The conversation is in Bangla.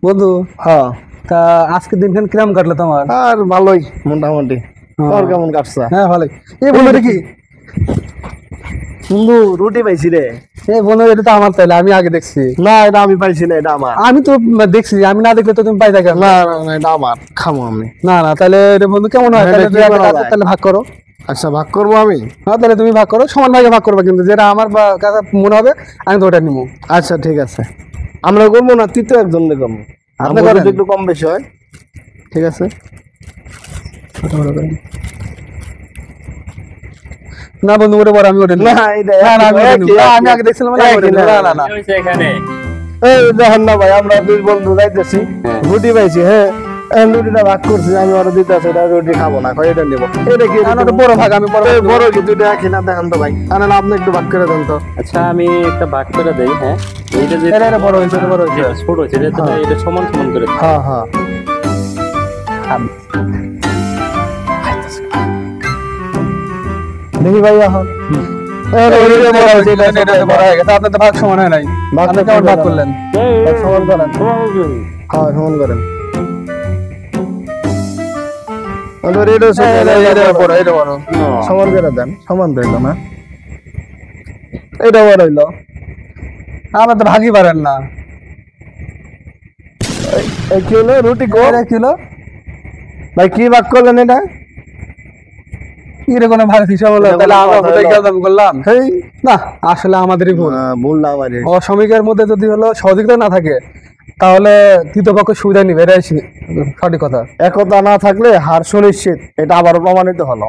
বন্ধু, হ্যাঁ। তা আজকে দিনখান কিরম কাটলো তোমার? আর ভালোই মোটামুটি। তোর কেমন কাটছে? হ্যাঁ ভালোই। এই বন্ধু এটা কি? বন্ধু রুটি পাইছি রে। এই বন্ধু এটা তো আমার, তাইলে আমি আগে দেখছি। না এটা আমি পাইছি না, এটা আমার। আমি তো দেখছি, আমি না দেখলে তো তুমি পাইতা কেন? না না না, এটা আমার, খামো আমি। না না, তাহলে এটা বন্ধু কেমন হয়? এটা তাহলে কি তুই একটা করা কাজ কর, যায়? তাহলে ভাগ করো। আচ্ছা ভাগ করবো আমি। হ্যাঁ তাহলে তুমি ভাগ করো, সমান ভাগে ভাগ করবে, কিন্তু যেটা আমার কাছে মনে হবে আমি তো ওটা নিবো। আচ্ছা ঠিক আছে, আমরা করবো না, তৃতীয় একজন করবো। আপনি আপনার করেন। একটু কম বেশি হয়। ঠিক আছে। না বন্ধু, ওটা পরে আমি ওটা নিবো। না এটা না না, আমি ওটা একই, নিবো। না, আমি একই। আগে দেখছিলাম না, আমি ওটা একই নিবো। না না না। এখানে এই দেখেন না ভাই, আমরা দুই বন্ধু যাইতেছি, রুটি পাইছি। হ্যাঁ এই রুটিটা ভাগ করছি, আমি ওরা দিতে আছে, এটা রুটি খাবো না, কয় এটা নেবো। এটা কি না, না, ওটা বড় ভাগ, আমি বড় ভাগ এই নেবো। বড় কি দুইটা একই না? দেখেন তো ভাই, আরে না আপনি একটু ভাগ করে দেন তো। আচ্ছা আমি একটা ভাগ করে দেই। হ্যাঁ এইটা যে এটা বড় হয়েছে, এটা বড় হয়েছে। যেটা ছোট হচ্ছে এটা হ্যাঁ। এটা সমান সমান করে দিই। হ্যাঁ হ্যাঁ। দেখি ভাই এখন এটা বড় হয়েছে, এটা তো বড় হয়ে গেছে। আপনার তো ভাগ সমান হয় নাই। ভাগ আপনি কেমন ভাগ করলেন? সমান করেন। হ্যাঁ সমান করেন। আমাদের এটা এটা বড়, এটা বড়। সমান করে দেন, সমান তো হইলো না। এটা বড় হইলো। আপনার তো ভাগই পারেন না। এই কি হলো? রুটি কো এটা কি হলো? ভাই, কি ভাগ করলেন এটা? এরকম ভাগ হিসাব হলো, এটা তাহলে কোনো আমরা কথা ভোটে হলো? গেলাম করলাম। হেই না, আসলে আমাদেরই ভুল। ভুল না আমারে। অশ্রমিকের মধ্যে যদি হলো সহযোগিতা না থাকে, তাহলে তৃতীয় পক্ষ সুবিধা নিবে, এটাই সঠিক কথা। একতা না থাকলে হার সুনিশ্চিত, এটা আবারও প্রমাণিত হলো।